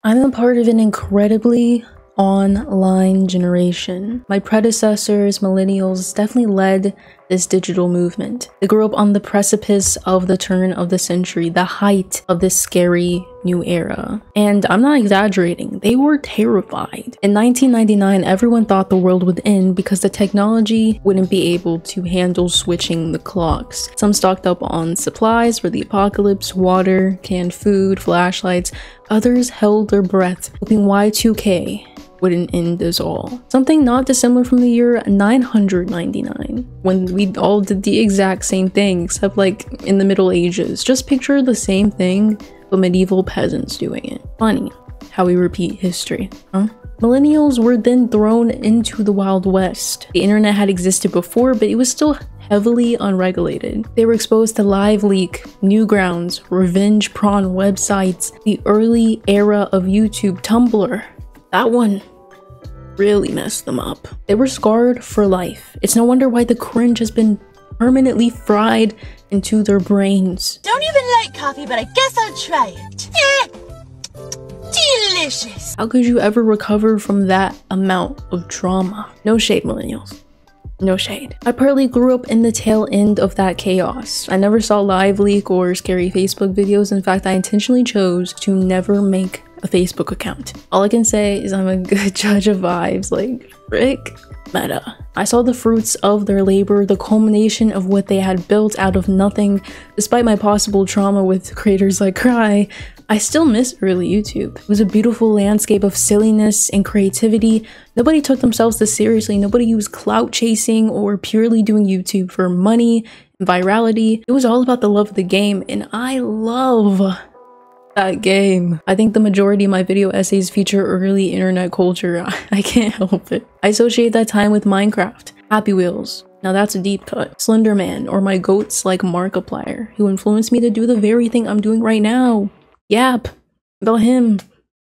I'm a part of an incredibly online generation. My predecessors, millennials, definitely led this digital movement. They grew up on the precipice of the turn of the century, the height of this scary new era. And I'm not exaggerating, they were terrified. In 1999, everyone thought the world would end because the technology wouldn't be able to handle switching the clocks. Some stocked up on supplies for the apocalypse, water, canned food, flashlights. Others held their breath, hoping Y2K wouldn't end us all. Something not dissimilar from the year 999, when we all did the exact same thing, except like in the Middle Ages. Just picture the same thing, but medieval peasants doing it. Funny how we repeat history, huh? Millennials were then thrown into the Wild West. The internet had existed before, but it was still heavily unregulated. They were exposed to live leak, Newgrounds, revenge porn websites, the early era of YouTube, Tumblr. That one really messed them up. They were scarred for life. It's no wonder why the cringe has been permanently fried into their brains. Don't even like coffee, but I guess I'll try it. Delicious. How could you ever recover from that amount of trauma? No shade, millennials. No shade. I partly grew up in the tail end of that chaos. I never saw live leak or scary Facebook videos. In fact, I intentionally chose to never make a Facebook account. All I can say is I'm a good judge of vibes, like frick meta. I saw the fruits of their labor, the culmination of what they had built out of nothing. Despite my possible trauma with creators like Cry, I still miss early YouTube. It was a beautiful landscape of silliness and creativity. Nobody took themselves this seriously. Nobody was clout chasing or purely doing YouTube for money and virality. It was all about the love of the game, and I love that game. I think the majority of my video essays feature early internet culture. I can't help it. I associate that time with Minecraft, Happy Wheels. Now that's a deep cut. Slender Man, or my goats like Markiplier, who influenced me to do the very thing I'm doing right now. Yap, about him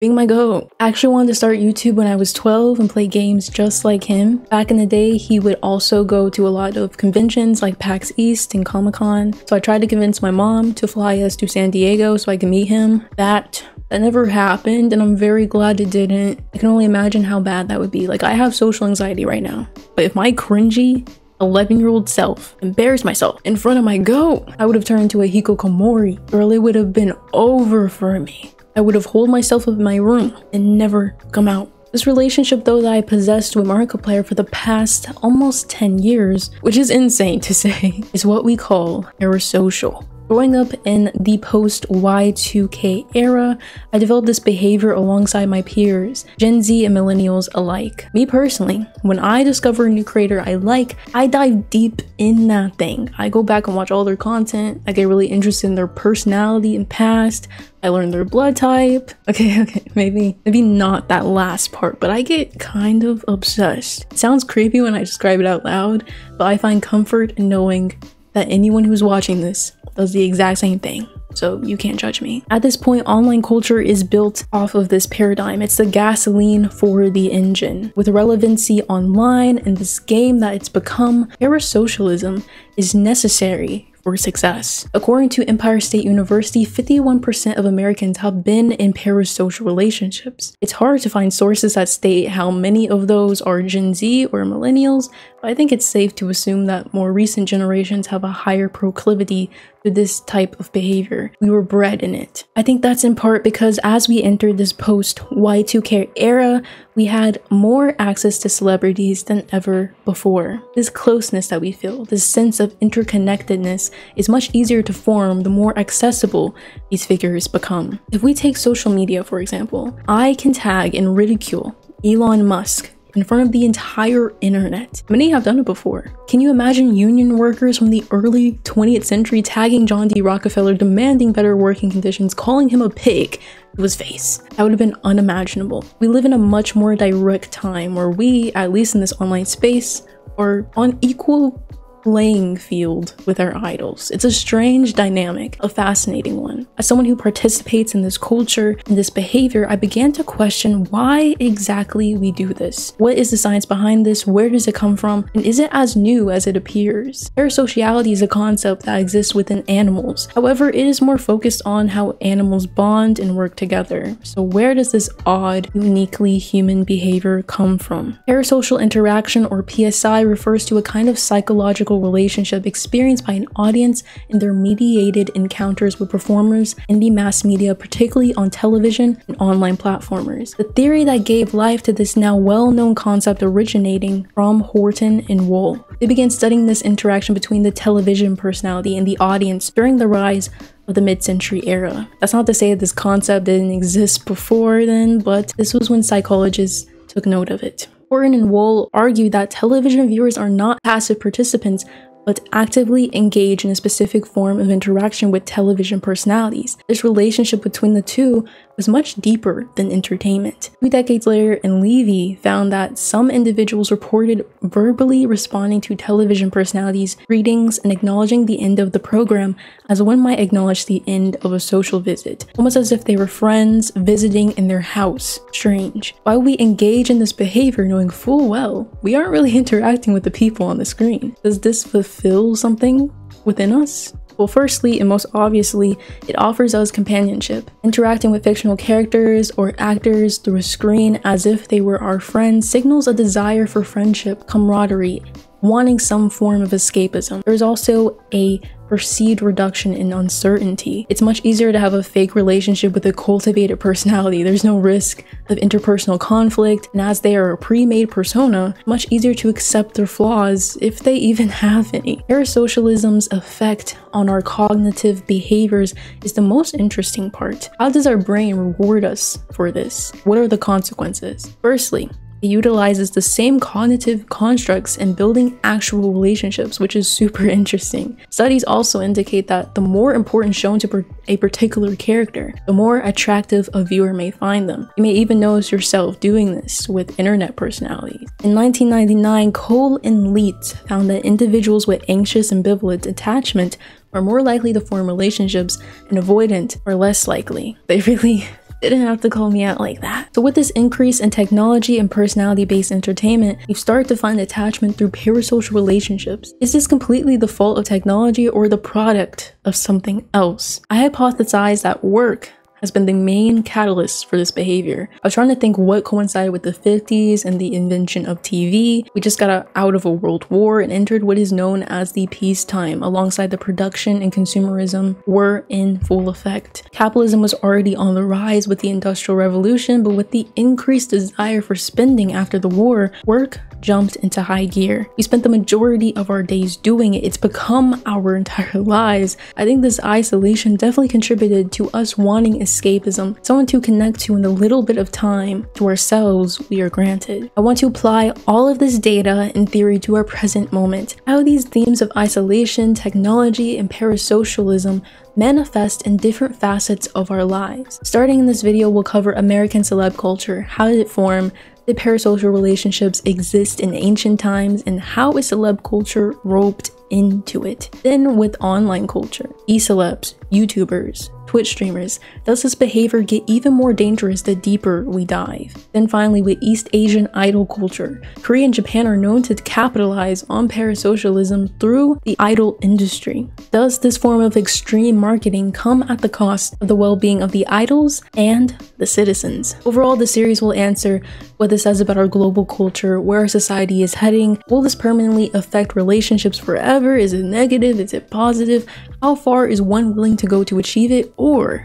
being my goat. I actually wanted to start YouTube when I was 12 and play games just like him. Back in the day, he would also go to a lot of conventions like PAX East and Comic-Con. So I tried to convince my mom to fly us to San Diego so I could meet him. That never happened, and I'm very glad it didn't. I can only imagine how bad that would be. Like, I have social anxiety right now, but if my cringy 11-year-old self embarrassed myself in front of my goat, I would have turned into a hikikomori. Girl, it would have been over for me. I would have holed myself up in my room and never come out. This relationship, though, that I possessed with Markiplier for the past almost 10 years, which is insane to say, is what we call parasocial. Growing up in the post-Y2K era, I developed this behavior alongside my peers, Gen Z and millennials alike. Me personally, when I discover a new creator I like, I dive deep in that thing. I go back and watch all their content. I get really interested in their personality and past. I learn their blood type. Okay, maybe not that last part, but I get kind of obsessed. It sounds creepy when I describe it out loud, but I find comfort in knowing that anyone who's watching this does the exact same thing, so you can't judge me. At this point, online culture is built off of this paradigm. It's the gasoline for the engine. With relevancy online and this game that it's become, parasocialism is necessary for success. According to Empire State University, 51% of Americans have been in parasocial relationships. It's hard to find sources that state how many of those are Gen Z or millennials, but I think it's safe to assume that more recent generations have a higher proclivity to this type of behavior. We were bred in it. I think that's in part because as we entered this post-Y2K era, we had more access to celebrities than ever before. This closeness that we feel, this sense of interconnectedness, is much easier to form the more accessible these figures become. If we take social media, for example, I can tag and ridicule Elon Musk in front of the entire internet. Many have done it before. Can you imagine union workers from the early 20th century tagging John D. Rockefeller, demanding better working conditions, calling him a pig to his face? That would have been unimaginable. We live in a much more direct time where we, at least in this online space, are on equal playing field with our idols. It's a strange dynamic, a fascinating one. As someone who participates in this culture and this behavior, I began to question why exactly we do this. What is the science behind this? Where does it come from? And is it as new as it appears? Parasociality is a concept that exists within animals. However, it is more focused on how animals bond and work together. So where does this odd, uniquely human behavior come from? Parasocial interaction, or PSI, refers to a kind of psychological relationship experienced by an audience in their mediated encounters with performers in the mass media, particularly on television and online platformers. The theory that gave life to this now well-known concept originating from Horton and Wohl. They began studying this interaction between the television personality and the audience during the rise of the mid-century era. That's not to say that this concept didn't exist before then, but this was when psychologists took note of it. Horton and Wohl argued that television viewers are not passive participants, but actively engage in a specific form of interaction with television personalities. This relationship between the two was much deeper than entertainment. 2 decades later, and Levy found that some individuals reported verbally responding to television personalities' greetings and acknowledging the end of the program as one might acknowledge the end of a social visit, almost as if they were friends visiting in their house. Strange. Why would we engage in this behavior knowing full well we aren't really interacting with the people on the screen? Does this fulfill something within us? Well, firstly and most obviously, it offers us companionship. Interacting with fictional characters or actors through a screen as if they were our friends signals a desire for friendship, camaraderie, wanting some form of escapism. There's also a perceived reduction in uncertainty. It's much easier to have a fake relationship with a cultivated personality. There's no risk of interpersonal conflict, and as they are a pre-made persona, much easier to accept their flaws if they even have any. Parasocialism's effect on our cognitive behaviors is the most interesting part. How does our brain reward us for this? What are the consequences? Firstly, it utilizes the same cognitive constructs in building actual relationships, which is super interesting. Studies also indicate that the more importance shown to a particular character, the more attractive a viewer may find them. You may even notice yourself doing this with internet personalities. In 1999, Cole and Leitz found that individuals with anxious ambivalent attachment are more likely to form relationships, and avoidant are less likely. They really didn't have to call me out like that. So with this increase in technology and personality-based entertainment, we've started to find attachment through parasocial relationships. Is this completely the fault of technology or the product of something else? I hypothesize that work has been the main catalyst for this behavior. I was trying to think what coincided with the 50s and the invention of TV. We just got out of a world war and entered what is known as the peacetime, alongside the production and consumerism were in full effect. Capitalism was already on the rise with the Industrial Revolution, but with the increased desire for spending after the war, work jumped into high gear. We spent the majority of our days doing it. It's become our entire lives. I think this isolation definitely contributed to us wanting escapism, someone to connect to in the little bit of time to ourselves we are granted. I want to apply all of this data and theory to our present moment. How these themes of isolation, technology, and parasocialism manifest in different facets of our lives. Starting in this video, we'll cover American celeb culture. How did it form? Did parasocial relationships exist in ancient times, and how is celeb culture roped into it? Then with online culture, e-celebs, YouTubers, Twitch streamers, does this behavior get even more dangerous the deeper we dive? Then finally with East Asian idol culture, Korea and Japan are known to capitalize on parasocialism through the idol industry. Does this form of extreme marketing come at the cost of the well-being of the idols and the citizens? Overall, the series will answer what this says about our global culture, where our society is heading. Will this permanently affect relationships forever? Is it negative? Is it positive? How far is one willing to go to achieve it? Or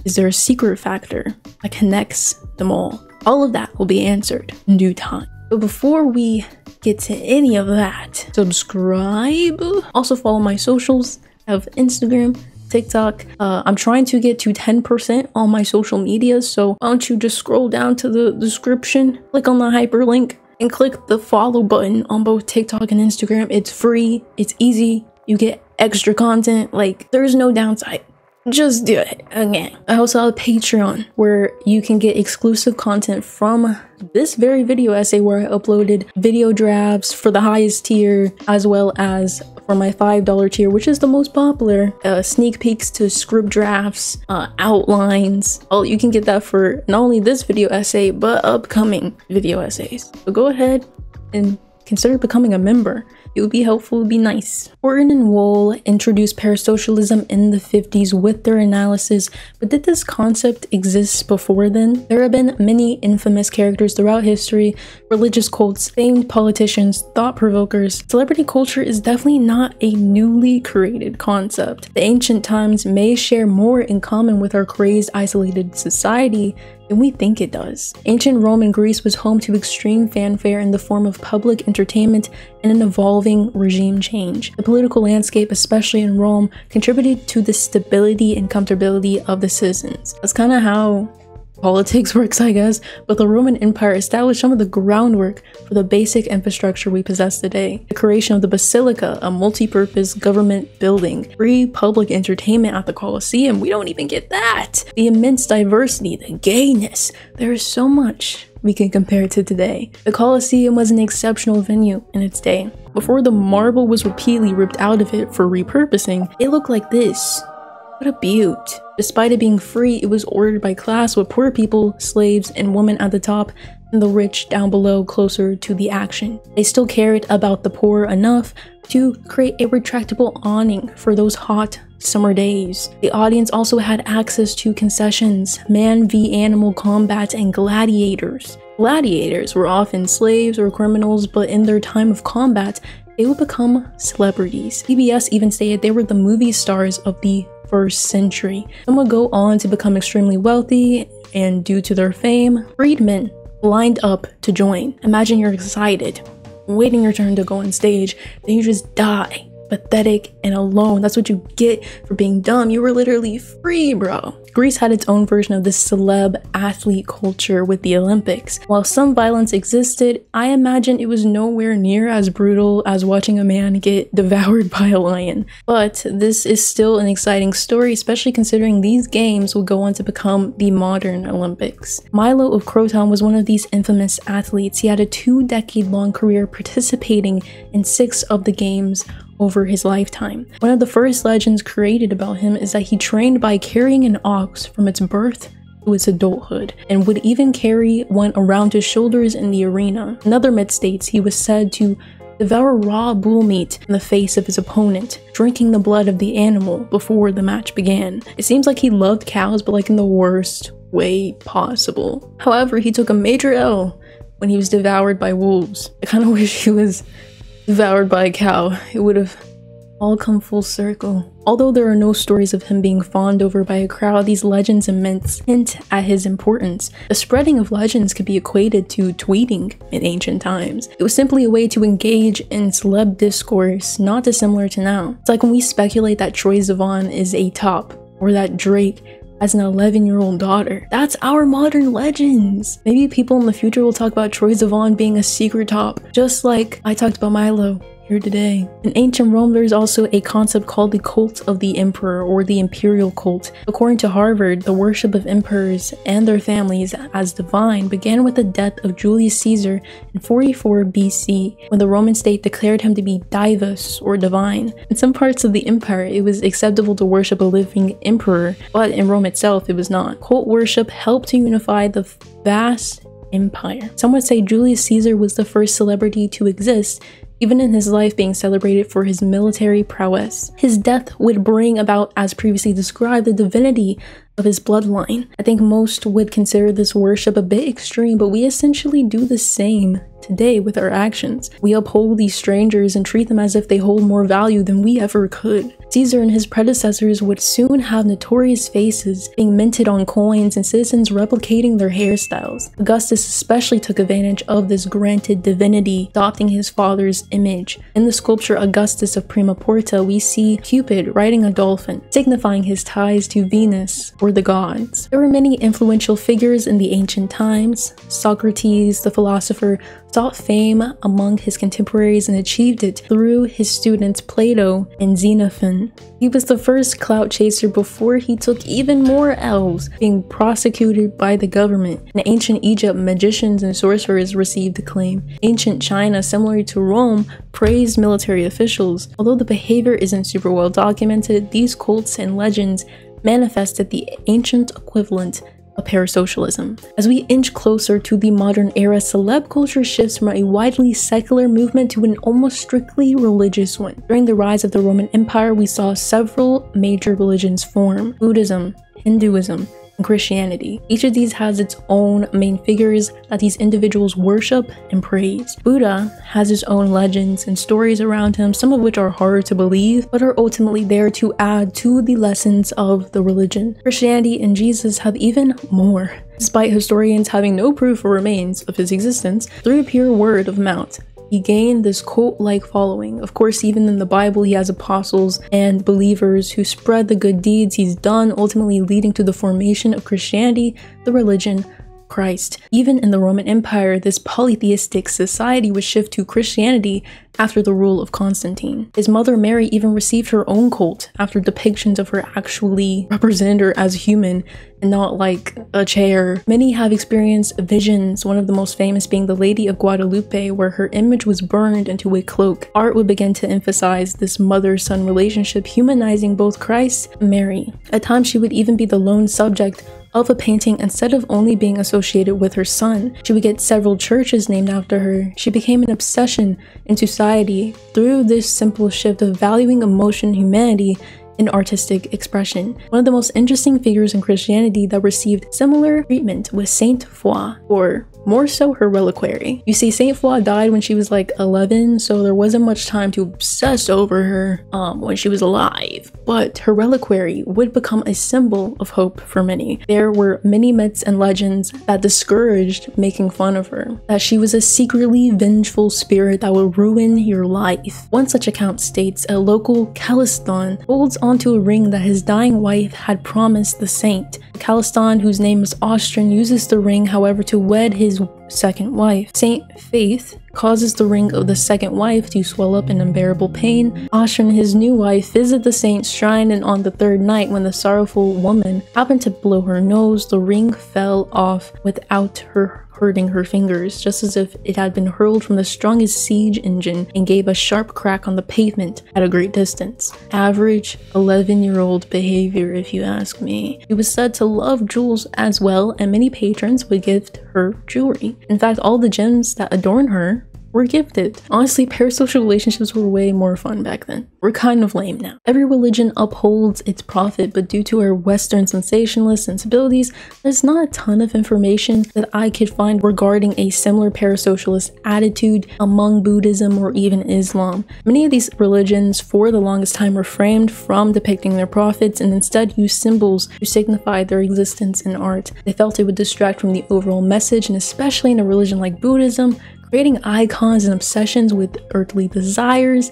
is there a secret factor that connects them all? All of that will be answered in due time. But before we get to any of that, subscribe. Also follow my socials. I have Instagram, TikTok. I'm trying to get to 10% on my social media, so why don't you just scroll down to the description, click on the hyperlink, and click the follow button on both TikTok and Instagram. It's free, it's easy, you get extra content, like there's no downside. just do it again. I also have a Patreon where you can get exclusive content from this very video essay where I uploaded video drafts for the highest tier, as well as for my $5 tier, which is the most popular, sneak peeks to script drafts, outlines. Oh, you can get that for not only this video essay, but upcoming video essays. So go ahead and consider becoming a member. It would be helpful, it would be nice. Horton and Wohl introduced parasocialism in the 50s with their analysis, but did this concept exist before then? There have been many infamous characters throughout history, religious cults, famed politicians, thought-provokers. Celebrity culture is definitely not a newly created concept. The ancient times may share more in common with our crazed, isolated society than we think it does. Ancient Rome and Greece was home to extreme fanfare in the form of public entertainment and an evolving regime change. The political landscape, especially in Rome, contributed to the stability and comfortability of the citizens. That's kind of how politics works, I guess, but the Roman Empire established some of the groundwork for the basic infrastructure we possess today. The creation of the Basilica, a multi-purpose government building, free public entertainment at the Colosseum, we don't even get that. The immense diversity, the gayness, there is so much we can compare to today. The Colosseum was an exceptional venue in its day. Before the marble was repeatedly ripped out of it for repurposing, it looked like this. What a beaut. Despite it being free, it was ordered by class, with poor people, slaves, and women at the top, and the rich down below closer to the action. They still cared about the poor enough to create a retractable awning for those hot summer days. The audience also had access to concessions, man v animal combat, and gladiators. Gladiators were often slaves or criminals, but in their time of combat, they would become celebrities. PBS even stated they were the movie stars of the first century. Some would go on to become extremely wealthy, and due to their fame, freedmen lined up to join. Imagine you're excited, waiting your turn to go on stage, then you just die, pathetic and alone. That's what you get for being dumb. You were literally free, bro. Greece had its own version of this celeb athlete culture with the Olympics. While some violence existed, I imagine it was nowhere near as brutal as watching a man get devoured by a lion. But this is still an exciting story, especially considering these games will go on to become the modern Olympics. Milo of Croton was one of these infamous athletes. He had a 2-decade-long career participating in 6 of the games over his lifetime. One of the first legends created about him is that he trained by carrying an ox from its birth to its adulthood, and would even carry one around his shoulders in the arena. Another myth states he was said to devour raw bull meat in the face of his opponent, drinking the blood of the animal before the match began. It seems like he loved cows, but like in the worst way possible. However, he took a major L when he was devoured by wolves. I kind of wish he was devoured by a cow. It would have all come full circle. Although there are no stories of him being fawned over by a crowd, these legends and myths hint at his importance. The spreading of legends could be equated to tweeting in ancient times. It was simply a way to engage in celeb discourse, not dissimilar to now. It's like when we speculate that Troye Sivan is a top, or that Drake has an 11-year-old daughter. That's our modern legends. Maybe people in the future will talk about Troye Sivan being a secret top, just like I talked about Milo here today. In ancient Rome, there's also a concept called the cult of the emperor, or the imperial cult. According to Harvard, the worship of emperors and their families as divine began with the death of Julius Caesar in 44 BC, when the Roman state declared him to be divus, or divine. In some parts of the empire, it was acceptable to worship a living emperor, but in Rome itself, it was not. Cult worship helped to unify the vast empire. Some would say Julius Caesar was the first celebrity to exist, even in his life being celebrated for his military prowess. His death would bring about, as previously described, the divinity of his bloodline. I think most would consider this worship a bit extreme, but we essentially do the same today with our actions. We uphold these strangers and treat them as if they hold more value than we ever could. Caesar and his predecessors would soon have notorious faces being minted on coins and citizens replicating their hairstyles. Augustus especially took advantage of this granted divinity, adopting his father's image. In the sculpture Augustus of Prima Porta, we see Cupid riding a dolphin, signifying his ties to Venus or the gods. There were many influential figures in the ancient times. Socrates, the philosopher, sought fame among his contemporaries and achieved it through his students Plato and Xenophon. religion. He was the first clout chaser before he took even more L's, being prosecuted by the government. In ancient Egypt, magicians and sorcerers received acclaim. Ancient China, similar to Rome, praised military officials. Although the behavior isn't super well documented, these cults and legends manifested the ancient equivalent of parasocialism. As we inch closer to the modern era, celeb culture shifts from a widely secular movement to an almost strictly religious one. During the rise of the Roman Empire, we saw several major religions form: Buddhism, Hinduism, and Christianity. Each of these has its own main figures that these individuals worship and praise. Buddha has his own legends and stories around him, some of which are hard to believe, but are ultimately there to add to the lessons of the religion. Christianity and Jesus have even more, despite historians having no proof or remains of his existence. Through pure word of mouth, he gained this cult-like following. Of course, even in the Bible, he has apostles and believers who spread the good deeds he's done, ultimately leading to the formation of Christianity, the religion Christ. Even in the Roman Empire, this polytheistic society would shift to Christianity after the rule of Constantine. His mother Mary even received her own cult after depictions of her actually represented her as human and not like a chair. Many have experienced visions, one of the most famous being the Lady of Guadalupe, where her image was burned into a cloak. Art would begin to emphasize this mother-son relationship, humanizing both Christ and Mary. At times, she would even be the lone subject of a painting instead of only being associated with her son. She would get several churches named after her. She became an obsession in society through this simple shift of valuing emotion, humanity, and artistic expression. One of the most interesting figures in Christianity that received similar treatment was Saint Foy, or more so her reliquary. You see, Saint Foy died when she was like 11, so there wasn't much time to obsess over her when she was alive. But her reliquary would become a symbol of hope for many. There were many myths and legends that discouraged making fun of her, that she was a secretly vengeful spirit that would ruin your life. One such account states a local Caliston holds onto a ring that his dying wife had promised the saint. Caliston, whose name is Austrian, uses the ring, however, to wed his second wife. Saint Faith causes the ring of the second wife to swell up in unbearable pain. Austrian and his new wife visit the saint's shrine, and on the third night, when the sorrowful woman happened to blow her nose, the ring fell off without her hurting her fingers, just as if it had been hurled from the strongest siege engine, and gave a sharp crack on the pavement at a great distance. Average 11-year-old behavior, if you ask me. She was said to love jewels as well, and many patrons would gift her jewelry. In fact, all the gems that adorn her were gifted. Honestly, parasocial relationships were way more fun back then. We're kind of lame now. Every religion upholds its prophet, but due to our Western sensationalist sensibilities, there's not a ton of information that I could find regarding a similar parasocialist attitude among Buddhism or even Islam. Many of these religions for the longest time refrained from depicting their prophets and instead used symbols to signify their existence in art. They felt it would distract from the overall message, and especially in a religion like Buddhism, creating icons and obsessions with earthly desires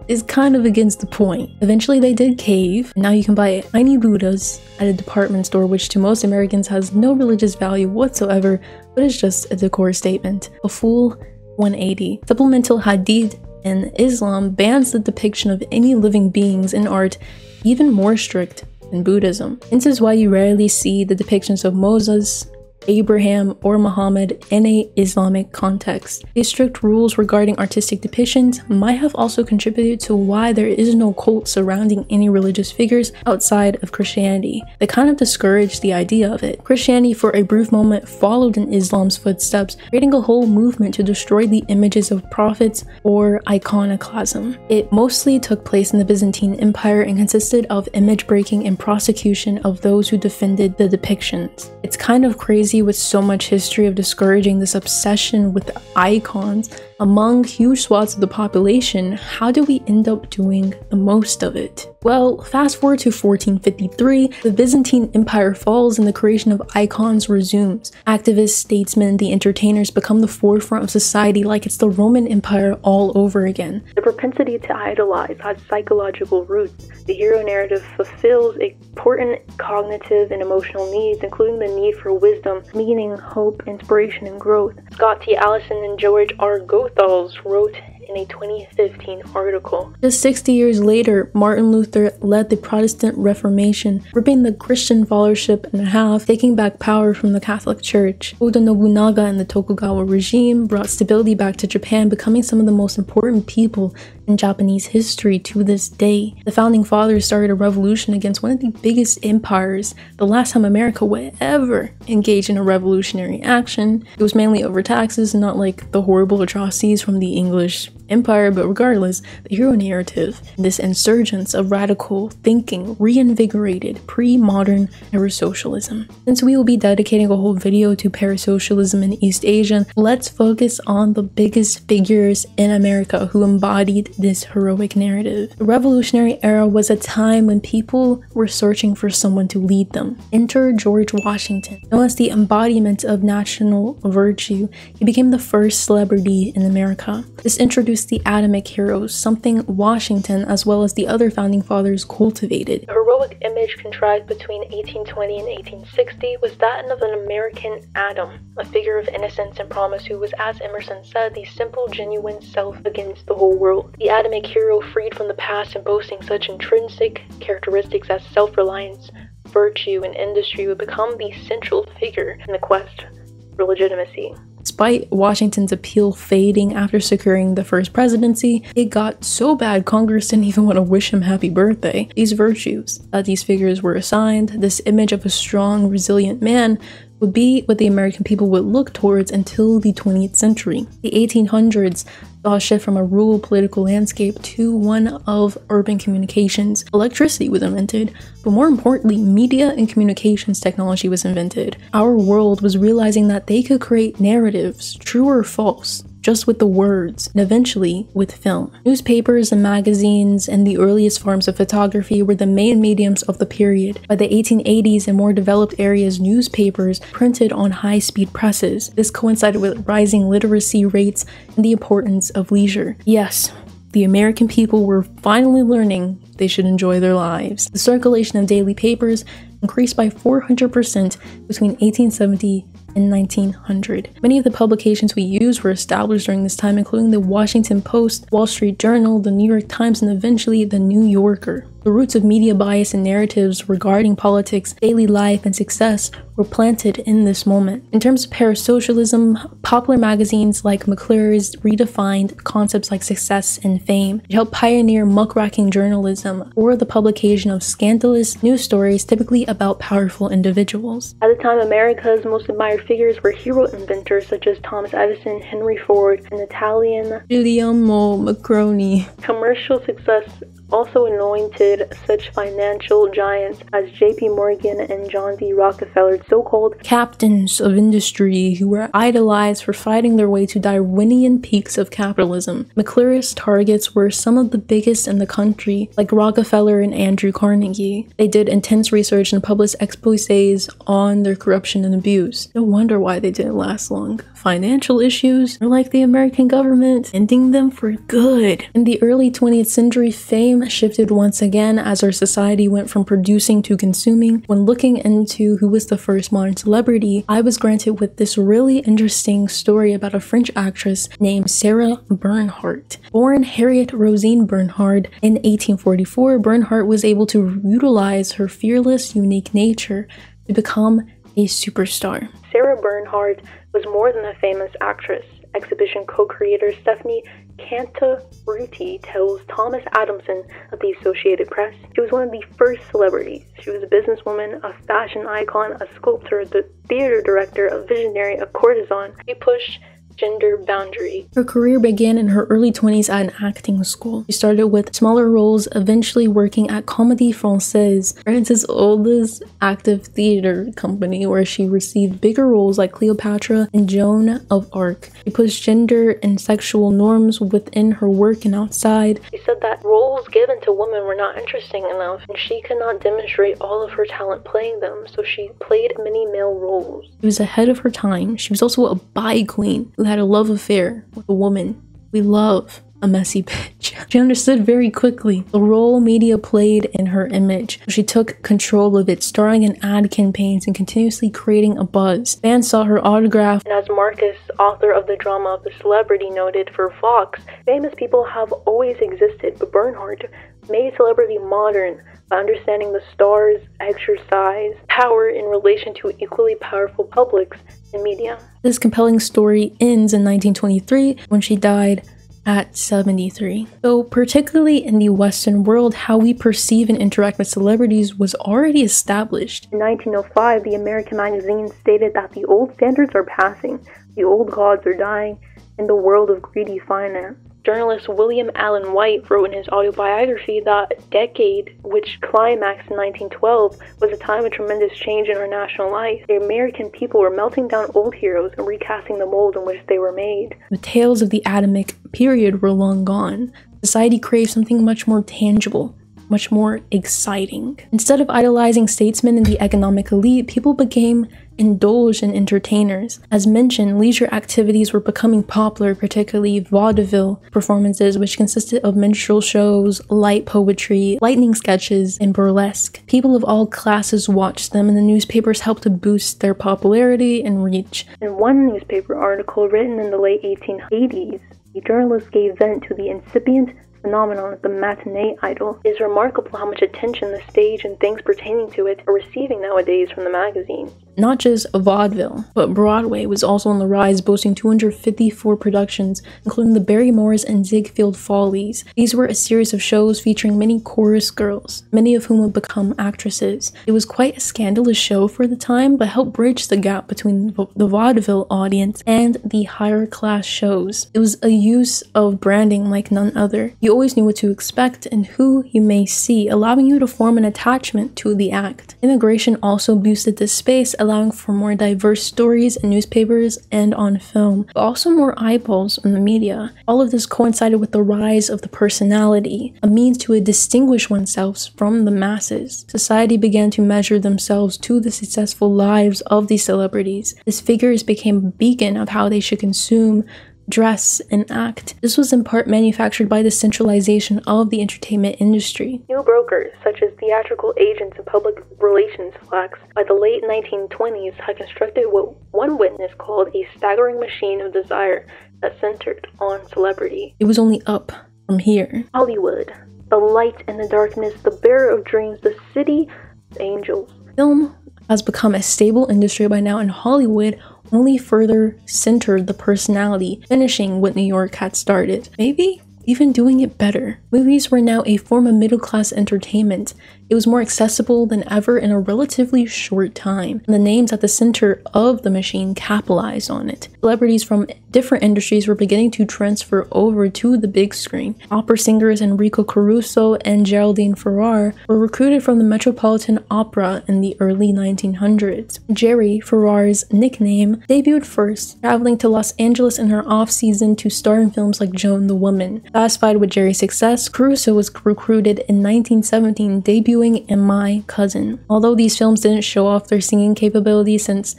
is kind of against the point. Eventually they did cave, and now you can buy tiny Buddhas at a department store, which to most Americans has no religious value whatsoever, but is just a decor statement. A full 180. Supplemental Hadith in Islam bans the depiction of any living beings in art, even more strict than Buddhism. This is why you rarely see the depictions of Moses, Abraham, or Muhammad in a Islamic context. These strict rules regarding artistic depictions might have also contributed to why there is no cult surrounding any religious figures outside of Christianity. They kind of discouraged the idea of it. Christianity for a brief moment followed in Islam's footsteps, creating a whole movement to destroy the images of prophets or iconoclasm. It mostly took place in the Byzantine Empire and consisted of image breaking and prosecution of those who defended the depictions. It's kind of crazy with so much history of discouraging this obsession with icons among huge swaths of the population. How do we end up doing the most of it? Well, fast forward to 1453, the Byzantine Empire falls and the creation of icons resumes. Activists, statesmen, the entertainers become the forefront of society like it's the Roman Empire all over again. The propensity to idolize has psychological roots. The hero narrative fulfills important cognitive and emotional needs, including the need for wisdom, meaning, hope, inspiration, and growth. Scott T. Allison and George R. Goethals wrote in in a 2015 article. Just 60 years later, Martin Luther led the Protestant Reformation, ripping the Christian followership in half, taking back power from the Catholic Church. Oda Nobunaga and the Tokugawa regime brought stability back to Japan, becoming some of the most important people in Japanese history to this day. The founding fathers started a revolution against one of the biggest empires. The last time America would ever engage in a revolutionary action, it was mainly over taxes and not like the horrible atrocities from the English Empire, but regardless, the hero narrative, this insurgence of radical thinking reinvigorated pre-modern Parasocialism. Since we will be dedicating a whole video to Parasocialism in East Asia, let's focus on the biggest figures in America who embodied this heroic narrative. The Revolutionary Era was a time when people were searching for someone to lead them. Enter George Washington. Known as the embodiment of national virtue, he became the first celebrity in America. This introduced the Atomic heroes, something Washington as well as the other founding fathers cultivated. The heroic image contrived between 1820 and 1860 was that of an American atom, a figure of innocence and promise who was, as Emerson said, the simple, genuine self against the whole world. The Atomic hero, freed from the past and boasting such intrinsic characteristics as self-reliance, virtue, and industry, would become the central figure in the quest for legitimacy. Despite Washington's appeal fading after securing the first presidency, it got so bad Congress didn't even want to wish him happy birthday. These virtues that these figures were assigned, this image of a strong, resilient man, would be what the American people would look towards until the 20th century. The 1800s saw a shift from a rural political landscape to one of urban communications. Electricity was invented, but more importantly, media and communications technology was invented. Our world was realizing that they could create narratives, true or false, just with the words, and eventually with film. Newspapers and magazines and the earliest forms of photography were the main mediums of the period. By the 1880s, in more developed areas, newspapers printed on high-speed presses. This coincided with rising literacy rates and the importance of leisure. Yes, the American people were finally learning they should enjoy their lives. The circulation of daily papers increased by 400% between 1870 and 1900. Many of the publications we use were established during this time, including the Washington Post, Wall Street Journal, the New York Times, and eventually the New Yorker. The roots of media bias and narratives regarding politics, daily life, and success were planted in this moment. In terms of parasocialism, popular magazines like McClure's redefined concepts like success and fame. It helped pioneer muckraking journalism or the publication of scandalous news stories typically about powerful individuals. At the time, America's most admired figures were hero inventors such as Thomas Edison, Henry Ford, and Italian Guglielmo Marconi. Commercial success also anointed such financial giants as J.P. Morgan and John D. Rockefeller, so-called captains of industry who were idolized for fighting their way to Darwinian peaks of capitalism. McClure's targets were some of the biggest in the country, like Rockefeller and Andrew Carnegie. They did intense research and published exposés on their corruption and abuse. No wonder why they didn't last long. Financial issues are like the American government, ending them for good. In the early 20th century, fame shifted once again as our society went from producing to consuming. When looking into who was the first modern celebrity, I was granted with this really interesting story about a French actress named Sarah Bernhardt. Born Harriet Rosine Bernhardt in 1844, Bernhardt was able to utilize her fearless, unique nature to become a superstar. Sarah Bernhardt was more than a famous actress. Exhibition co-creator Stephanie Cantarutti tells Thomas Adamson of the Associated Press, she was one of the first celebrities. She was a businesswoman, a fashion icon, a sculptor, the theater director, a visionary, a courtesan. She pushed gender boundary. Her career began in her early 20s at an acting school. She started with smaller roles, eventually working at Comédie Française, France's oldest active theater company, where she received bigger roles like Cleopatra and Joan of Arc. She pushed gender and sexual norms within her work and outside. She said that roles given to women were not interesting enough, and she could not demonstrate all of her talent playing them, so she played many male roles. She was ahead of her time. She was also a bi queen who had a love affair with a woman we love, a messy bitch. She understood very quickly the role media played in her image. She took control of it, starring in ad campaigns and continuously creating a buzz. Fans saw her autograph, and as Marcus, author of the drama of the Celebrity, noted for Fox, famous people have always existed, but Bernhardt made celebrity modern by understanding the stars exercise power in relation to equally powerful publics and media. This compelling story ends in 1923 when she died at 73. So particularly in the Western world, how we perceive and interact with celebrities was already established. In 1905, the American magazine stated that the old standards are passing, the old gods are dying, in the world of greedy finance. Journalist William Allen White wrote in his autobiography that decade, which climaxed in 1912, was a time of tremendous change in our national life. The American people were melting down old heroes and recasting the mold in which they were made. The tales of the Adamic period were long gone. Society craved something much more tangible, much more exciting. Instead of idolizing statesmen and the economic elite, people became indulged in entertainers. As mentioned, leisure activities were becoming popular, particularly vaudeville performances, which consisted of minstrel shows, light poetry, lightning sketches, and burlesque. People of all classes watched them, and the newspapers helped to boost their popularity and reach. In one newspaper article written in the late 1880s, the journalist gave vent to the incipient phenomenon of the matinee idol. It is remarkable how much attention the stage and things pertaining to it are receiving nowadays from the magazines. Not just vaudeville, but Broadway was also on the rise, boasting 254 productions, including the Barrymores and Ziegfeld Follies. These were a series of shows featuring many chorus girls, many of whom would become actresses. It was quite a scandalous show for the time, but helped bridge the gap between the vaudeville audience and the higher class shows. It was a use of branding like none other. You always knew what to expect and who you may see, allowing you to form an attachment to the act. Immigration also boosted this space, allowing for more diverse stories in newspapers and on film, but also more eyeballs on the media. All of this coincided with the rise of the personality, a means to distinguish oneself from the masses. Society began to measure themselves to the successful lives of these celebrities. These figures became a beacon of how they should consume, dress, and act. This was in part manufactured by the centralization of the entertainment industry. New brokers, such as theatrical agents and public relations flags, by the late 1920s had constructed what one witness called a staggering machine of desire that centered on celebrity. It was only up from here. Hollywood, the light and the darkness, the bearer of dreams, the city of angels. Film has become a stable industry by now, and Hollywood only further centered the personality, finishing what New York had started. Maybe even doing it better. Movies were now a form of middle-class entertainment. It was more accessible than ever in a relatively short time, and the names at the center of the machine capitalized on it. Celebrities from different industries were beginning to transfer over to the big screen. Opera singers Enrico Caruso and Geraldine Farrar were recruited from the Metropolitan Opera in the early 1900s. Jerry, Farrar's nickname, debuted first, traveling to Los Angeles in her off-season to star in films like Joan the Woman. Satisfied with Jerry's success, Caruso was recruited in 1917, debuting in My Cousin. Although these films didn't show off their singing capabilities since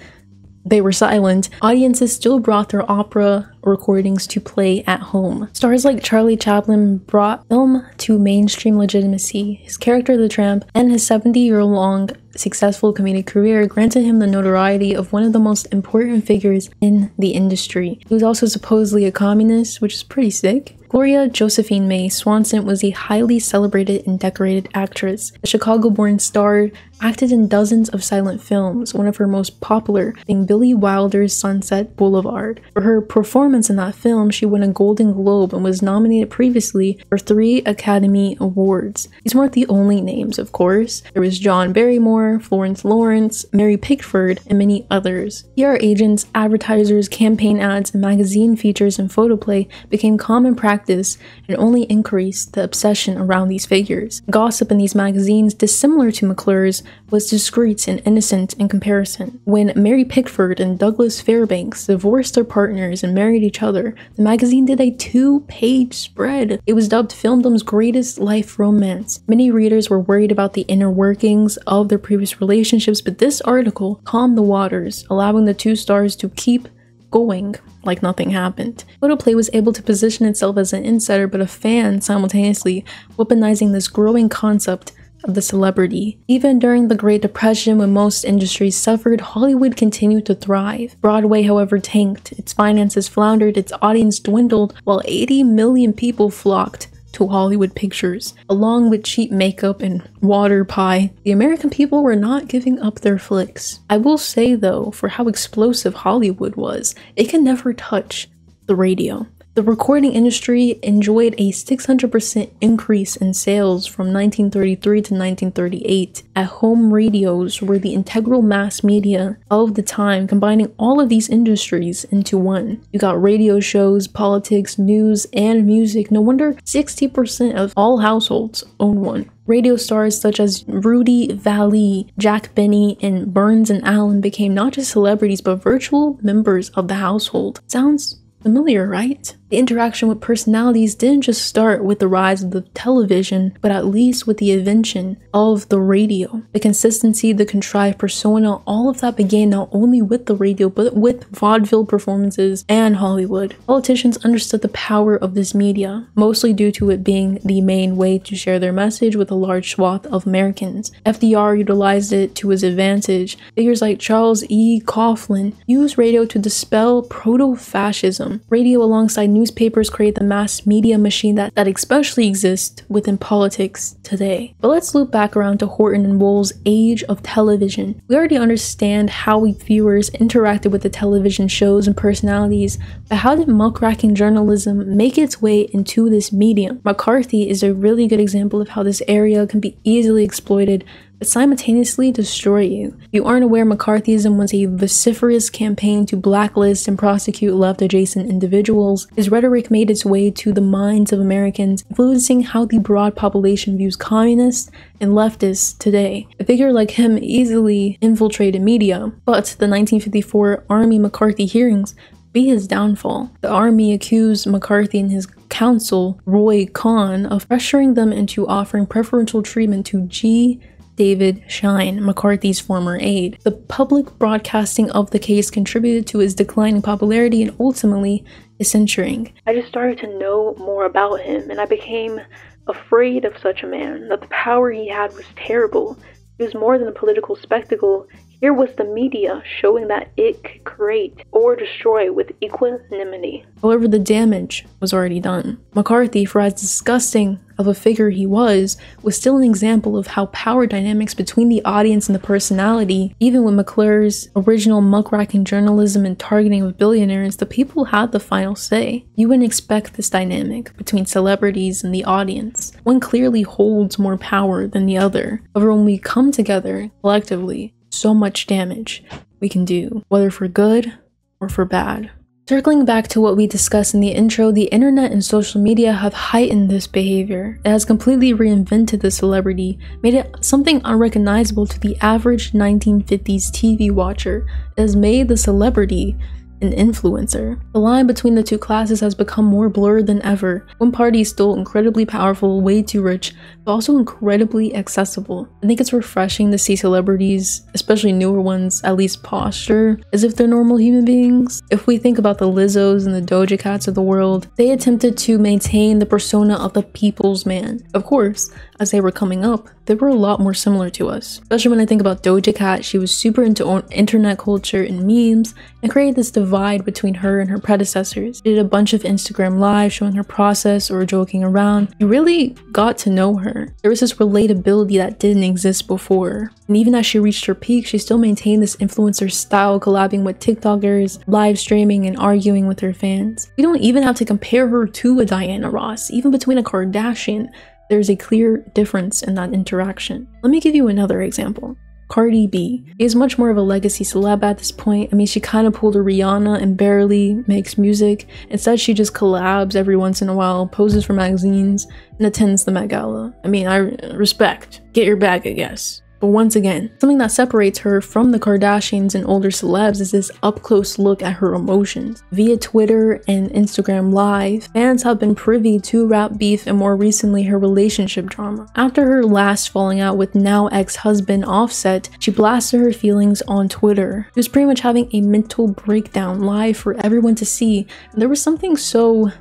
they were silent, audiences still brought their opera recordings to play at home. Stars like Charlie Chaplin brought film to mainstream legitimacy. His character the Tramp and his 70-year-long successful comedic career granted him the notoriety of one of the most important figures in the industry. He was also supposedly a communist, which is pretty sick. Gloria Josephine May Swanson was a highly celebrated and decorated actress. The Chicago-born star acted in dozens of silent films, one of her most popular being Billy Wilder's Sunset Boulevard. For her performance in that film, she won a Golden Globe and was nominated previously for 3 Academy Awards. These weren't the only names, of course. There was John Barrymore, Florence Lawrence, Mary Pickford, and many others. PR agents, advertisers, campaign ads, and magazine features and photoplay became common practice and only increased the obsession around these figures. Gossip in these magazines, dissimilar to McClure's, was discreet and innocent in comparison. When Mary Pickford and Douglas Fairbanks divorced their partners and married each other, the magazine did a 2-page spread. It was dubbed filmdom's greatest life romance. Many readers were worried about the inner workings of their previous relationships, but this article calmed the waters, allowing the two stars to keep going like nothing happened. Photoplay was able to position itself as an insider but a fan simultaneously, weaponizing this growing concept of the celebrity. Even during the Great Depression, when most industries suffered, Hollywood continued to thrive. Broadway, however, tanked. Its finances floundered, its audience dwindled, while 80 million people flocked to Hollywood pictures. Along with cheap makeup and water pie, the American people were not giving up their flicks. I will say though, for how explosive Hollywood was, it can never touch the radio. The recording industry enjoyed a 600% increase in sales from 1933 to 1938. At-home radios were the integral mass media of the time, combining all of these industries into one. You got radio shows, politics, news, and music. No wonder 60% of all households own one. Radio stars such as Rudy Vallee, Jack Benny, and Burns and Allen became not just celebrities but virtual members of the household. Sounds familiar, right? The interaction with personalities didn't just start with the rise of the television, but at least with the invention of the radio. The consistency, the contrived persona, all of that began not only with the radio, but with vaudeville performances and Hollywood. Politicians understood the power of this media, mostly due to it being the main way to share their message with a large swath of Americans. FDR utilized it to his advantage. Figures like Charles E. Coughlin used radio to dispel proto-fascism. Radio alongside newspapers create the mass media machine that especially exists within politics today. But let's loop back around to Horton and Wool's age of television. We already understand how we viewers interacted with the television shows and personalities, but how did muckraking journalism make its way into this medium? McCarthy is a really good example of how this area can be easily exploited but simultaneously destroy you. If you aren't aware, McCarthyism was a vociferous campaign to blacklist and prosecute left-adjacent individuals. His rhetoric made its way to the minds of Americans, influencing how the broad population views communists and leftists today. A figure like him easily infiltrated media, but the 1954 Army McCarthy hearings be his downfall. The army accused McCarthy and his counsel, Roy Cohn, of pressuring them into offering preferential treatment to G. David Schein, McCarthy's former aide. The public broadcasting of the case contributed to his declining popularity and ultimately his censuring. I just started to know more about him, and I became afraid of such a man, that the power he had was terrible. It was more than a political spectacle. Here was the media showing that it could create or destroy with equanimity. However, the damage was already done. McCarthy, for as disgusting of a figure he was still an example of how power dynamics between the audience and the personality, even with McClure's original muckraking journalism and targeting of billionaires, the people had the final say. You wouldn't expect this dynamic between celebrities and the audience. One clearly holds more power than the other. However, when we come together collectively, so much damage we can do, whether for good or for bad. Circling back to what we discussed in the intro, the internet and social media have heightened this behavior. It has completely reinvented the celebrity, made it something unrecognizable to the average 1950s TV watcher. It has made the celebrity an influencer. The line between the two classes has become more blurred than ever. One party is still incredibly powerful, way too rich, but also incredibly accessible. I think it's refreshing to see celebrities, especially newer ones, at least posture as if they're normal human beings. If we think about the Lizzos and the Doja Cats of the world, they attempted to maintain the persona of the people's man. Of course, as they were coming up, they were a lot more similar to us. Especially when I think about Doja Cat, she was super into internet culture and memes, and created this divide between her and her predecessors. She did a bunch of Instagram lives showing her process or joking around. You really got to know her. There was this relatability that didn't exist before. And even as she reached her peak, she still maintained this influencer style, collabing with TikTokers, live streaming, and arguing with her fans. We don't even have to compare her to a Diana Ross. Even between a Kardashian, there's a clear difference in that interaction. Let me give you another example. Cardi B is much more of a legacy celeb at this point. I mean, she kind of pulled a Rihanna and barely makes music. Instead, she just collabs every once in a while, poses for magazines, and attends the Met Gala. I mean, I respect. Get your bag, I guess. But once again, something that separates her from the Kardashians and older celebs is this up-close look at her emotions. Via Twitter and Instagram Live, fans have been privy to rap beef and more recently her relationship drama. After her last falling out with now ex-husband Offset, she blasted her feelings on Twitter. She was pretty much having a mental breakdown live for everyone to see, and there was something so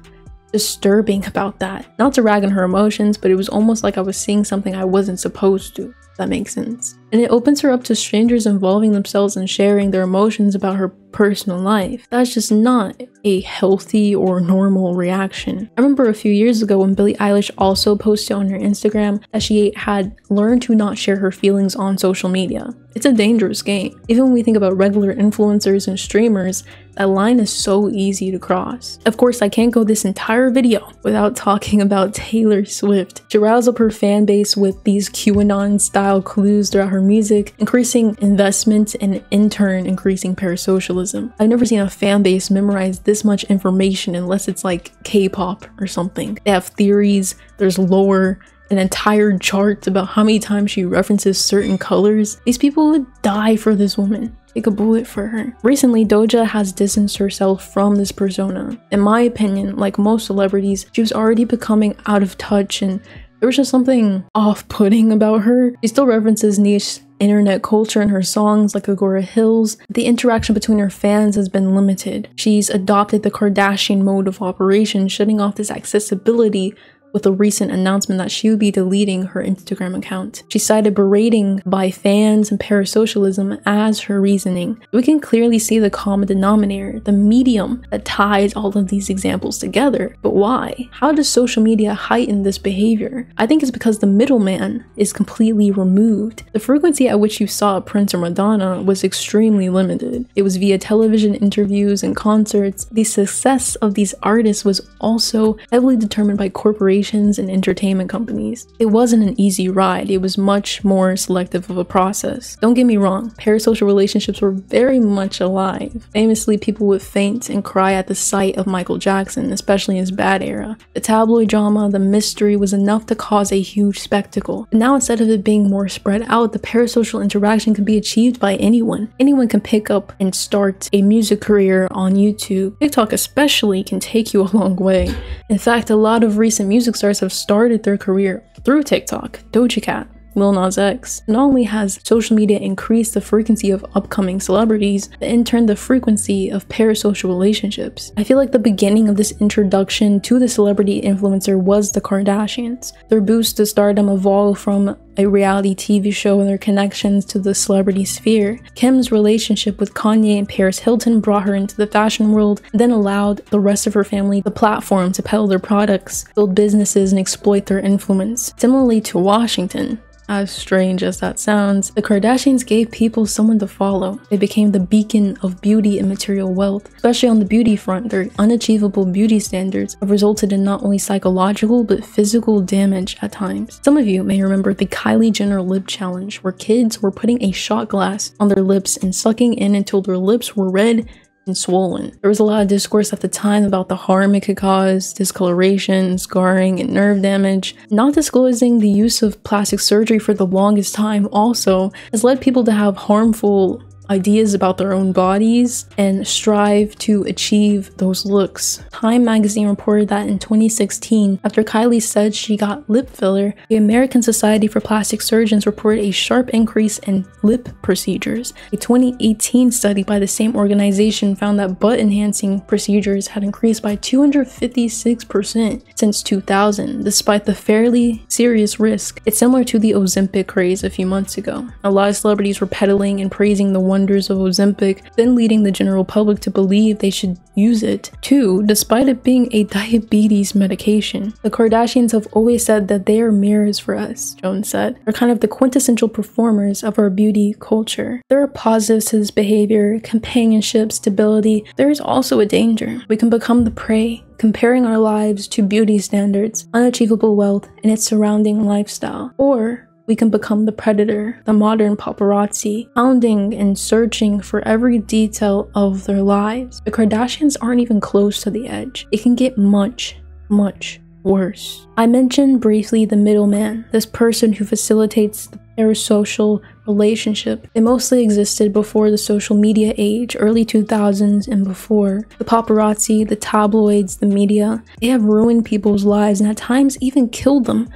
disturbing about that. Not to rag on her emotions, but it was almost like I was seeing something I wasn't supposed to. If that makes sense. And it opens her up to strangers involving themselves and sharing their emotions about her personal life. That's just not a healthy or normal reaction. I remember a few years ago when Billie Eilish also posted on her Instagram that she had learned to not share her feelings on social media. It's a dangerous game. Even when we think about regular influencers and streamers, that line is so easy to cross. Of course, I can't go this entire video without talking about Taylor Swift. She roused up her fan base with these QAnon-style clues throughout her music, increasing investment and in turn increasing parasocialism. I've never seen a fan base memorize this much information unless it's like K-pop or something. They have theories, there's lore, an entire chart about how many times she references certain colors. These people would die for this woman. Take a bullet for her. Recently, Doja has distanced herself from this persona. In my opinion, like most celebrities, she was already becoming out of touch and there was just something off-putting about her. She still references niche internet culture in her songs like Agora Hills. The interaction between her fans has been limited. She's adopted the Kardashian mode of operation, shutting off this accessibility with a recent announcement that she would be deleting her Instagram account. She cited berating by fans and parasocialism as her reasoning. We can clearly see the common denominator, the medium that ties all of these examples together. But why? How does social media heighten this behavior? I think it's because the middleman is completely removed. The frequency at which you saw Prince or Madonna was extremely limited. It was via television interviews and concerts. The success of these artists was also heavily determined by corporations and entertainment companies. It wasn't an easy ride. It was much more selective of a process. Don't get me wrong, parasocial relationships were very much alive. Famously, people would faint and cry at the sight of Michael Jackson, especially in his bad era. The tabloid drama, the mystery was enough to cause a huge spectacle. But now instead of it being more spread out, the parasocial interaction can be achieved by anyone. Anyone can pick up and start a music career on YouTube. TikTok especially can take you a long way. In fact, a lot of recent music stars have started their career through TikTok. Doja Cat, Lil Nas X. Not only has social media increased the frequency of upcoming celebrities, but in turn the frequency of parasocial relationships. I feel like the beginning of this introduction to the celebrity influencer was the Kardashians. Their boost to stardom evolved from a reality TV show and their connections to the celebrity sphere. Kim's relationship with Kanye and Paris Hilton brought her into the fashion world, and then allowed the rest of her family the platform to peddle their products, build businesses, and exploit their influence. Similarly to Washington, as strange as that sounds, the Kardashians gave people someone to follow. They became the beacon of beauty and material wealth. Especially on the beauty front, their unachievable beauty standards have resulted in not only psychological but physical damage at times. Some of you may remember the Kylie Jenner lip challenge, where kids were putting a shot glass on their lips and sucking in until their lips were red and swollen. There was a lot of discourse at the time about the harm it could cause, discoloration, scarring, and nerve damage. Not disclosing the use of plastic surgery for the longest time also has led people to have harmful ideas about their own bodies and strive to achieve those looks. Time magazine reported that in 2016, after Kylie said she got lip filler, the American Society for Plastic Surgeons reported a sharp increase in lip procedures. A 2018 study by the same organization found that butt enhancing procedures had increased by 256% since 2000, despite the fairly serious risk. It's similar to the Ozempic craze a few months ago. A lot of celebrities were peddling and praising the wonders of Ozempic, then leading the general public to believe they should use it too, despite it being a diabetes medication. The Kardashians have always said that they are mirrors for us, Jones said. They're kind of the quintessential performers of our beauty culture. There are positives to this behavior, companionship, stability. There is also a danger. We can become the prey, comparing our lives to beauty standards, unachievable wealth, and its surrounding lifestyle. Or we can become the predator, the modern paparazzi, hounding and searching for every detail of their lives. The Kardashians aren't even close to the edge. It can get much, much worse. I mentioned briefly the middleman, this person who facilitates the parasocial relationship. They mostly existed before the social media age, early 2000s and before. The paparazzi, the tabloids, the media, they have ruined people's lives and at times even killed them,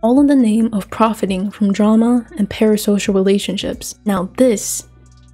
all in the name of profiting from drama and parasocial relationships. Now this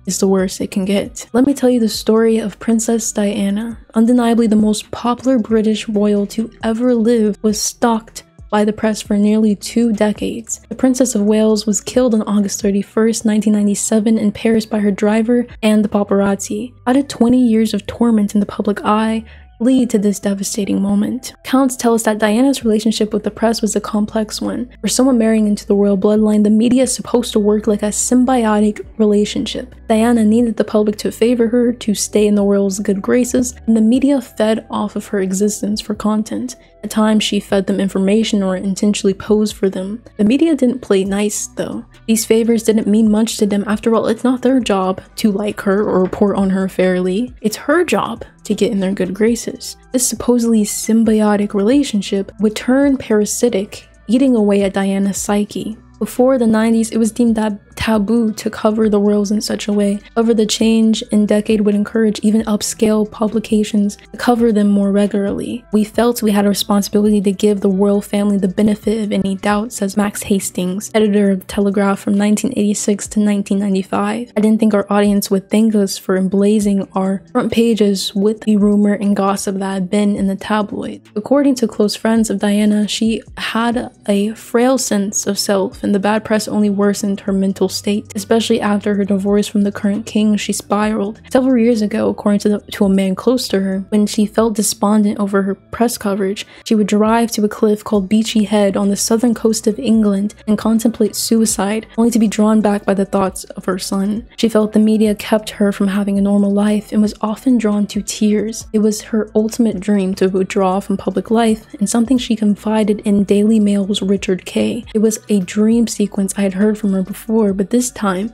is the worst it can get. Let me tell you the story of Princess Diana. Undeniably the most popular British royal to ever live, was stalked by the press for nearly 2 decades. The Princess of Wales was killed on August 31st, 1997 in Paris by her driver and the paparazzi. How did 20 years of torment in the public eye lead to this devastating moment? Accounts tell us that Diana's relationship with the press was a complex one. For someone marrying into the royal bloodline, the media is supposed to work like a symbiotic relationship. Diana needed the public to favor her, to stay in the royals' good graces, and the media fed off of her existence for content. At times, she fed them information or intentionally posed for them. The media didn't play nice, though. These favors didn't mean much to them. After all, it's not their job to like her or report on her fairly. It's her job to get in their good graces. This supposedly symbiotic relationship would turn parasitic, eating away at Diana's psyche. Before the 90s, it was deemed taboo to cover the royals in such a way. However, the change in decade would encourage even upscale publications to cover them more regularly. We felt we had a responsibility to give the royal family the benefit of any doubt, says Max Hastings, editor of the Telegraph from 1986 to 1995. I didn't think our audience would thank us for emblazing our front pages with the rumor and gossip that had been in the tabloid. According to close friends of Diana, she had a frail sense of self, and the bad press only worsened her mental state. Especially after her divorce from the current king, she spiraled. Several years ago, according to a man close to her, when she felt despondent over her press coverage, she would drive to a cliff called Beachy Head on the southern coast of England and contemplate suicide, only to be drawn back by the thoughts of her son. She felt the media kept her from having a normal life and was often drawn to tears. It was her ultimate dream to withdraw from public life, and something she confided in Daily Mail's Richard Kay. It was a dream sequence I had heard from her before, but this time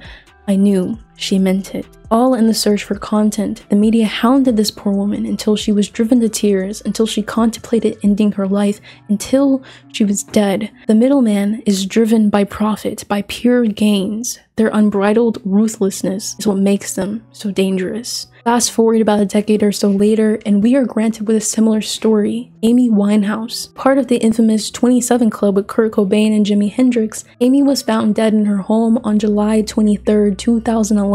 I knew she meant it. All in the search for content, the media hounded this poor woman until she was driven to tears, until she contemplated ending her life, until she was dead. The middleman is driven by profit, by pure gains. Their unbridled ruthlessness is what makes them so dangerous. Fast forward about a decade or so later, and we are granted with a similar story. Amy Winehouse. Part of the infamous 27 Club with Kurt Cobain and Jimi Hendrix, Amy was found dead in her home on July 23, 2011.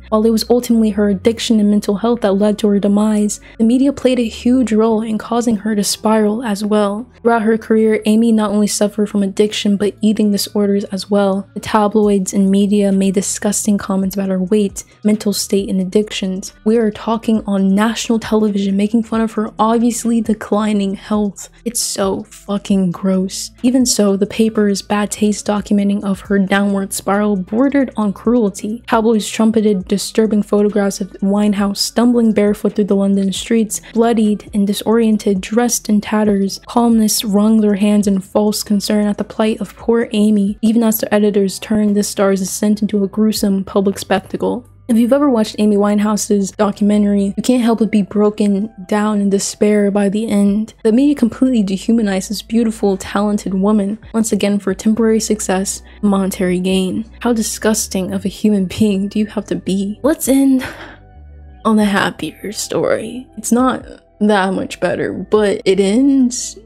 While it was ultimately her addiction and mental health that led to her demise, the media played a huge role in causing her to spiral as well. Throughout her career, Amy not only suffered from addiction but eating disorders as well. The tabloids and media made disgusting comments about her weight, mental state, and addictions. We are talking on national television making fun of her obviously declining health. It's so fucking gross. Even so, the paper's bad taste documenting of her downward spiral bordered on cruelty. Tabloids trumpeted disturbing photographs of Winehouse stumbling barefoot through the London streets, bloodied and disoriented, dressed in tatters. Columnists wrung their hands in false concern at the plight of poor Amy, even as their editors turned this star's ascent into a gruesome public spectacle. If you've ever watched Amy Winehouse's documentary, you can't help but be broken down in despair by the end. The media completely dehumanized this beautiful, talented woman, once again for temporary success and monetary gain. How disgusting of a human being do you have to be? Let's end on a happier story. It's not that much better, but it ends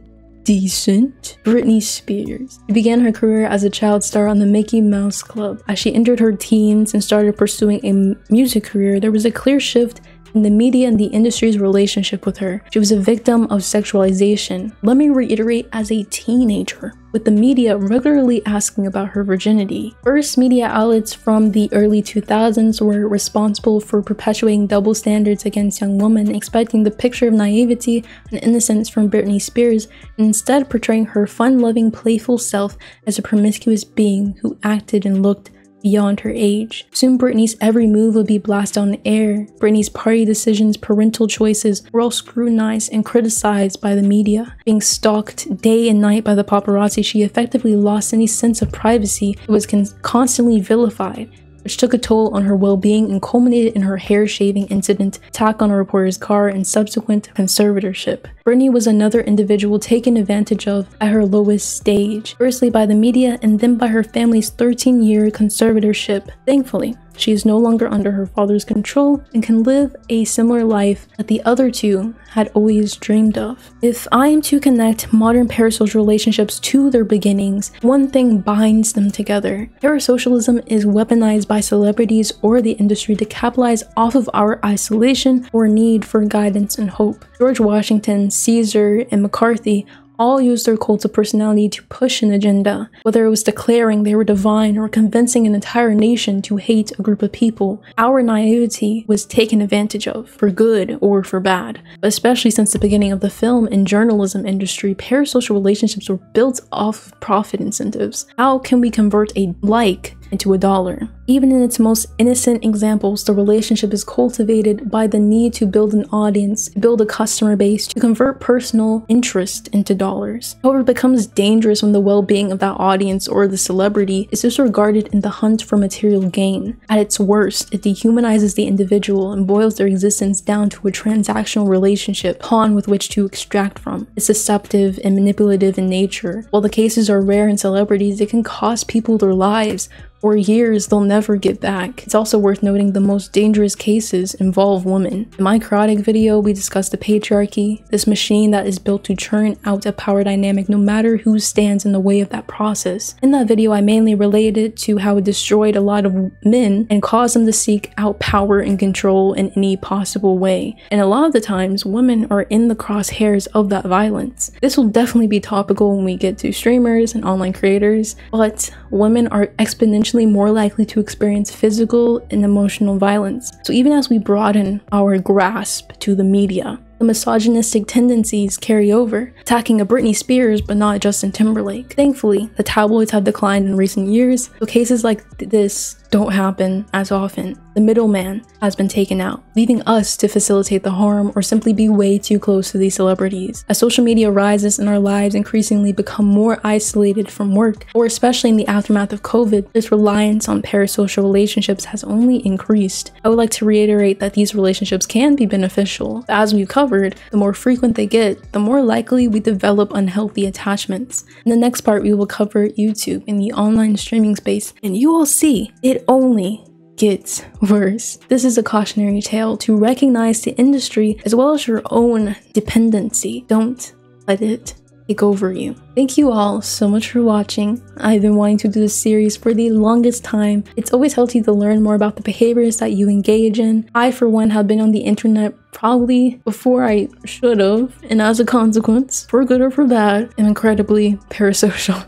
decent. Britney Spears. She began her career as a child star on the Mickey Mouse Club. As she entered her teens and started pursuing a music career, there was a clear shift in the media and the industry's relationship with her. She was a victim of sexualization. Let me reiterate, as a teenager, with the media regularly asking about her virginity. First, media outlets from the early 2000s were responsible for perpetuating double standards against young women, expecting the picture of naivety and innocence from Britney Spears, and instead portraying her fun-loving, playful self as a promiscuous being who acted and looked beyond her age. Soon Britney's every move would be blasted on the air. Britney's party decisions, parental choices were all scrutinized and criticized by the media. Being stalked day and night by the paparazzi, she effectively lost any sense of privacy and was constantly vilified. which took a toll on her well-being and culminated in her hair-shaving incident, attack on a reporter's car, and subsequent conservatorship. Britney was another individual taken advantage of at her lowest stage, firstly by the media and then by her family's 13-year conservatorship. Thankfully, she is no longer under her father's control and can live a similar life that the other two had always dreamed of. If I am to connect modern parasocial relationships to their beginnings, one thing binds them together. Parasocialism is weaponized by celebrities or the industry to capitalize off of our isolation or need for guidance and hope. George Washington, Caesar, and McCarthy all used their cult of personality to push an agenda, whether it was declaring they were divine or convincing an entire nation to hate a group of people. Our naivety was taken advantage of, for good or for bad. But especially since the beginning of the film and journalism industry, parasocial relationships were built off profit incentives. How can we convert a like into $1? Even in its most innocent examples, the relationship is cultivated by the need to build an audience, to build a customer base, to convert personal interest into dollars. However, it becomes dangerous when the well-being of that audience or the celebrity is disregarded in the hunt for material gain. At its worst, it dehumanizes the individual and boils their existence down to a transactional relationship, pawn with which to extract from. It's deceptive and manipulative in nature. While the cases are rare in celebrities, it can cost people their lives or years they'll never get back. It's also worth noting the most dangerous cases involve women. In my chaotic video, we discussed the patriarchy, this machine that is built to churn out a power dynamic no matter who stands in the way of that process. In that video, I mainly related it to how it destroyed a lot of men and caused them to seek out power and control in any possible way. And a lot of the times, women are in the crosshairs of that violence. This will definitely be topical when we get to streamers and online creators, but women are exponentially more likely to experience physical and emotional violence. So even as we broaden our grasp to the media, the misogynistic tendencies carry over, attacking a Britney Spears but not Justin Timberlake. Thankfully, the tabloids have declined in recent years, so cases like this don't happen as often. The middleman has been taken out, leaving us to facilitate the harm or simply be way too close to these celebrities. As social media rises and our lives increasingly become more isolated from work, or especially in the aftermath of COVID, this reliance on parasocial relationships has only increased. I would like to reiterate that these relationships can be beneficial. As we've covered, the more frequent they get, the more likely we develop unhealthy attachments. In the next part, we will cover YouTube in the online streaming space, and you will see it only gets worse. This is a cautionary tale to recognize the industry as well as your own dependency. Don't let it take over you. Thank you all so much for watching. I've been wanting to do this series for the longest time. It's always healthy to learn more about the behaviors that you engage in. I, for one, have been on the internet probably before I should have, and as a consequence, for good or for bad, am incredibly parasocial.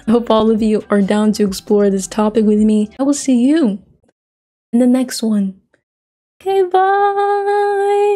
I hope all of you are down to explore this topic with me. I will see you in the next one. Okay, bye!